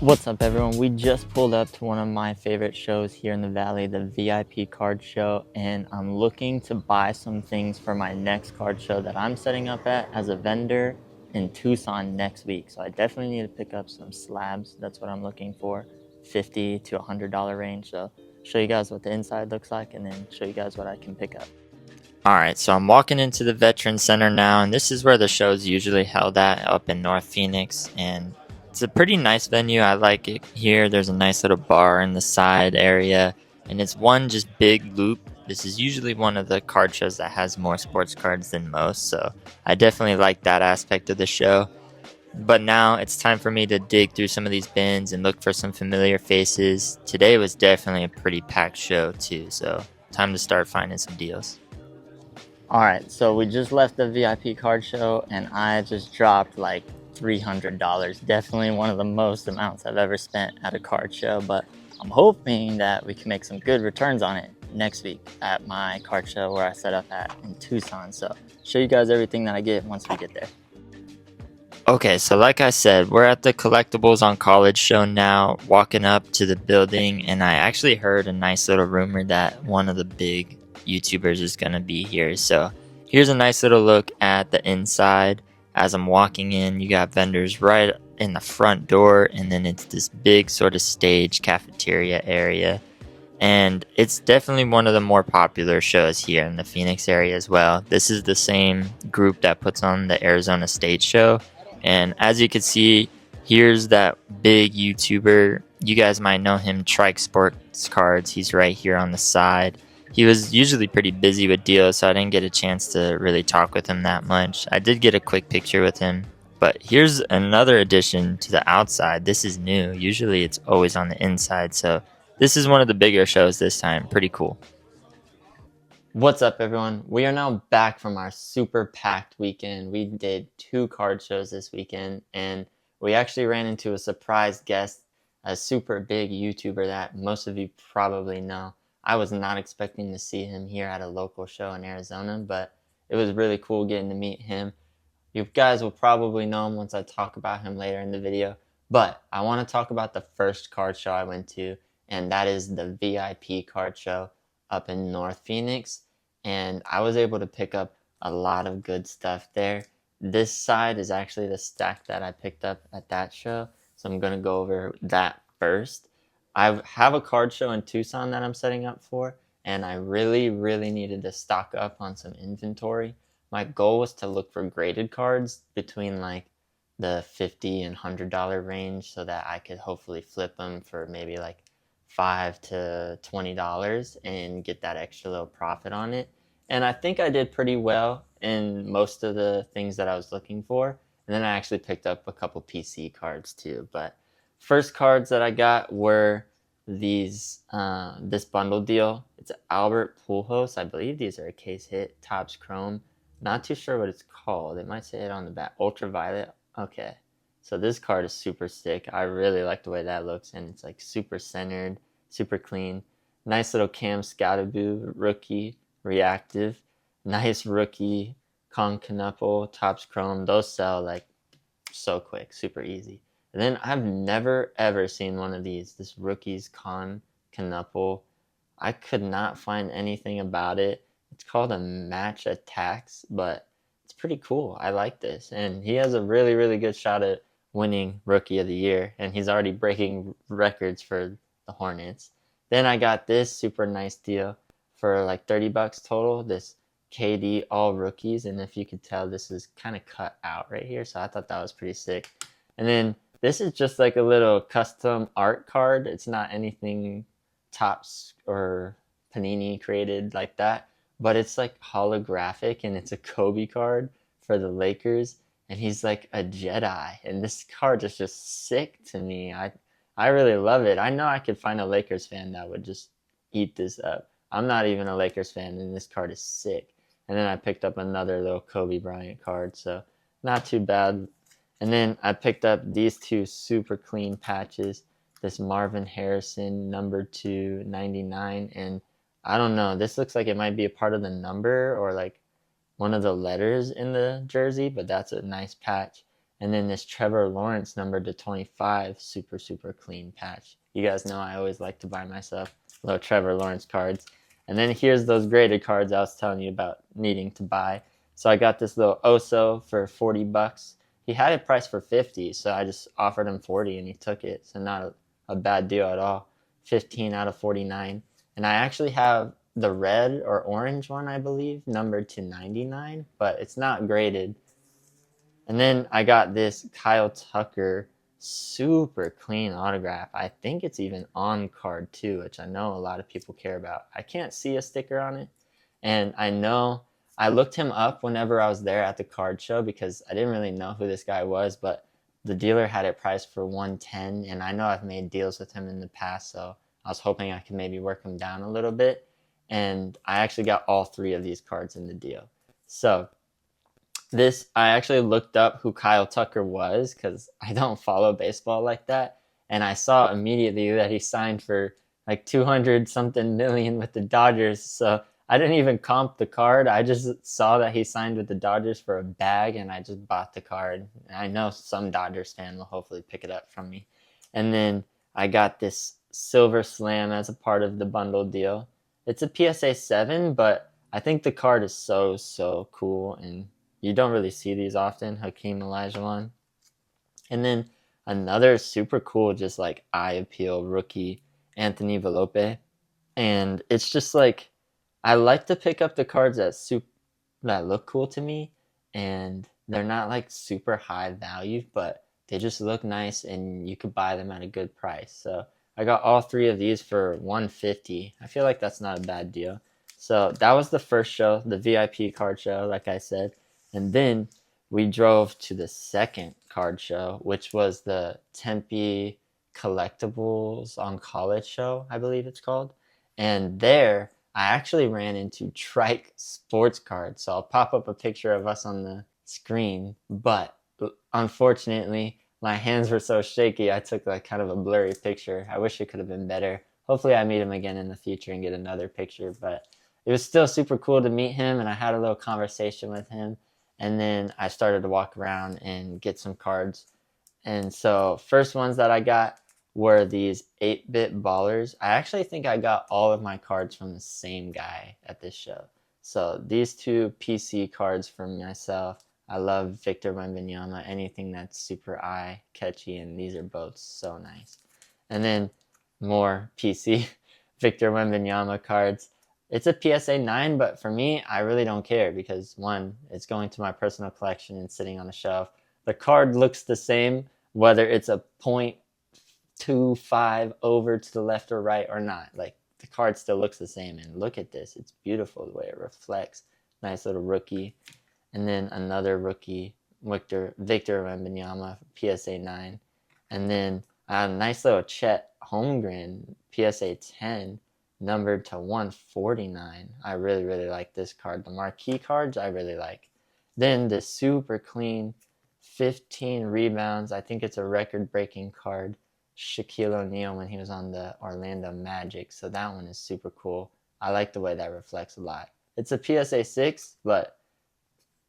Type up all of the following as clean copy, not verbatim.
What's up, everyone? We just pulled up to one of my favorite shows here in the Valley, the VIP card show, and I'm looking to buy some things for my next card show that I'm setting up at as a vendor in Tucson next week. So I definitely need to pick up some slabs. That's what I'm looking for, $50 to $100 range. So show you guys what the inside looks like and then show you guys what I can pick up. Alright, so I'm walking into the Veterans Center now, and this is where the show is usually held at, up in North Phoenix, and it's a pretty nice venue. I like it here. There's a nice little bar in the side area, and it's one just big loop. This is usually one of the card shows that has more sports cards than most, so I definitely like that aspect of the show. But now it's time for me to dig through some of these bins and look for some familiar faces. Today was definitely a pretty packed show too, so time to start finding some deals. Alright, so we just left the VIP card show and I just dropped like $300. Definitely one of the most amounts I've ever spent at a card show, but I'm hoping that we can make some good returns on it next week at my card show where I set up at in Tucson. So show you guys everything that I get once we get there. Okay, so like I said, we're at the Collectibles on College show now, walking up to the building, and I actually heard a nice little rumor that one of the big YouTubers is going to be here. So here's a nice little look at the inside. As I'm walking in, you got vendors right in the front door, and then it's this big sort of stage cafeteria area. And it's definitely one of the more popular shows here in the Phoenix area as well. This is the same group that puts on the Arizona State Show. And as you can see, here's that big YouTuber. You guys might know him, Sportscards. He's right here on the side. He was usually pretty busy with deals, so I didn't get a chance to really talk with him that much. I did get a quick picture with him. But here's another addition to the outside. This is new. Usually it's always on the inside, so this is one of the bigger shows this time. Pretty cool. What's up, everyone? We are now back from our super packed weekend. We did 2 card shows this weekend, and we actually ran into a surprise guest, a super big YouTuber that most of you probably know. I was not expecting to see him here at a local show in Arizona, but it was really cool getting to meet him. You guys will probably know him once I talk about him later in the video, but I want to talk about the first card show I went to, and that is the VIP card show up in North Phoenix, and I was able to pick up a lot of good stuff there. This side is actually the stack that I picked up at that show, so I'm going to go over that first. I have a card show in Tucson that I'm setting up for, and I really needed to stock up on some inventory. My goal was to look for graded cards between like the $50 and $100 range so that I could hopefully flip them for maybe like $5 to $20 and get that extra little profit on it. And I think I did pretty well in most of the things that I was looking for. And then I actually picked up a couple PC cards too. But first cards that I got were these this bundle deal. It's Albert Pujols. I believe these are a case hit, Topps Chrome. Not too sure what it's called. It might say it on the back. Ultraviolet. Okay. So this card is super sick. I really like the way that looks, and it's like super centered, super clean. Nice little Cam Scoutaboo rookie reactive. Nice rookie Con Knuckle, Topps Chrome. Those sell like so quick, super easy. And then I've never ever seen one of these. This rookie's Con Knuckle. I could not find anything about it. It's called a Match Attacks, but it's pretty cool. I like this. And he has a really good shot at winning Rookie of the Year. And he's already breaking records for the Hornets. Then I got this super nice deal for like $30 total. This KD All Rookies. And if you could tell, this is kind of cut out right here. So I thought that was pretty sick. And then this is just like a little custom art card. It's not anything Topps or Panini created like that. But it's like holographic, and it's a Kobe card for the Lakers, and he's like a Jedi. And this card is just sick to me. I really love it. I know I could find a Lakers fan that would just eat this up. I'm not even a Lakers fan, and this card is sick. And then I picked up another little Kobe Bryant card, so not too bad. And then I picked up these 2 super clean patches. This Marvin Harrison number 299, and I don't know. This looks like it might be a part of the number or like one of the letters in the jersey, but that's a nice patch. And then this Trevor Lawrence number to 25, super, super clean patch. You guys know I always like to buy myself little Trevor Lawrence cards. And then here's those graded cards I was telling you about needing to buy. So I got this little Oso for 40 bucks. He had it priced for 50, so I just offered him 40 and he took it. So not a bad deal at all. 15 out of 49. And I actually have the red or orange one, I believe, numbered to 99, but it's not graded. And then I got this Kyle Tucker super clean autograph. I think it's even on card too, which I know a lot of people care about. I can't see a sticker on it. And I know I looked him up whenever I was there at the card show because I didn't really know who this guy was, but the dealer had it priced for 110, and I know I've made deals with him in the past, so I was hoping I could maybe work him down a little bit. And I actually got all 3 of these cards in the deal. So I actually looked up who Kyle Tucker was because I don't follow baseball like that. And I saw immediately that he signed for like 200 something million with the Dodgers. So I didn't even comp the card. I just saw that he signed with the Dodgers for a bag and I just bought the card. And I know some Dodgers fan will hopefully pick it up from me. And then I got this Silver Slam as a part of the bundle deal. It's a PSA 7, but I think the card is so cool, and you don't really see these often, Hakeem Olajuwon. And then another super cool, just like eye appeal rookie, Anthony Velope. And it's just like, I like to pick up the cards that look cool to me, and they're not like super high value, but they just look nice and you could buy them at a good price. So I got all 3 of these for $150. I feel like that's not a bad deal. So that was the first show, the VIP card show, like I said. And then we drove to the second card show, which was the Tempe Collectibles on College show, I believe it's called. And there, I actually ran into Trike Sportscards. So I'll pop up a picture of us on the screen. But unfortunately, my hands were so shaky, I took like kind of a blurry picture. I wish it could have been better. Hopefully I meet him again in the future and get another picture. But it was still super cool to meet him, and I had a little conversation with him. And then I started to walk around and get some cards. And so first ones that I got were these 8-bit ballers. I actually think I got all of my cards from the same guy at this show. So these 2 PC cards for myself. I love Victor Wembanyama, anything that's super eye-catchy, and these are both so nice. And then more PC Victor Wembanyama cards. It's a PSA 9, but for me, I really don't care because, 1, it's going to my personal collection and sitting on a shelf. The card looks the same, whether it's a 0.25 over to the left or right or not. Like, the card still looks the same, and look at this. It's beautiful the way it reflects. Nice little rookie. And then another rookie, Victor Wembanyama, PSA 9. And then a nice little Chet Holmgren, PSA 10, numbered to 149. I really like this card. The marquee cards I really like. Then the super clean 15 rebounds. I think it's a record-breaking card. Shaquille O'Neal when he was on the Orlando Magic. So that one is super cool. I like the way that reflects a lot. It's a PSA 6, but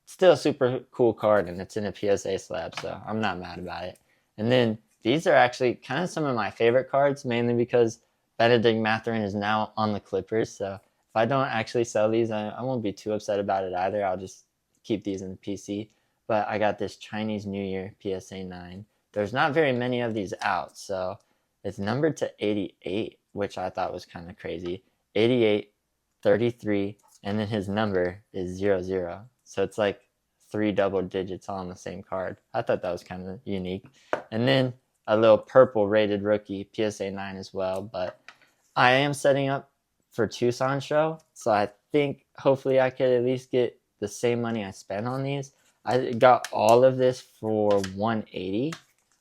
still a super cool card, and it's in a PSA slab, so I'm not mad about it. And then these are actually kind of some of my favorite cards, mainly because Benedict Mathurin is now on the Clippers, so if I don't actually sell these, I won't be too upset about it either. I'll just keep these in the PC. But I got this Chinese New Year PSA 9. There's not very many of these out, so it's numbered to 88, which I thought was kind of crazy. 88, 33, and then his number is 00. So it's like 3 double digits all on the same card. I thought that was kind of unique. And then a little purple rated rookie, PSA 9 as well. But I am setting up for Tucson show, so I think hopefully I could at least get the same money I spent on these. I got all of this for $180.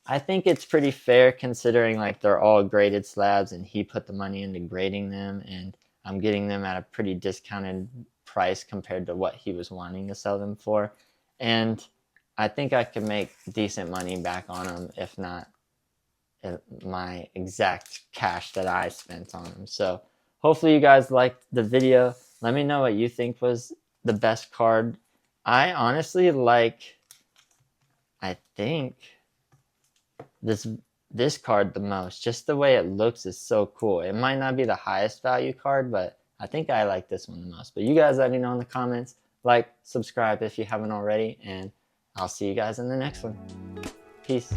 I think it's pretty fair considering like they're all graded slabs and he put the money into grading them, and I'm getting them at a pretty discounted price compared to what he was wanting to sell them for. And I think I could make decent money back on them, if not my exact cash that I spent on them. So hopefully you guys liked the video. Let me know what you think was the best card. I honestly like I think this card the most. Just the way it looks is so cool. It might not be the highest value card, but I think I like this one the most. But you guys let me know in the comments. Like, subscribe if you haven't already, and I'll see you guys in the next one. Peace.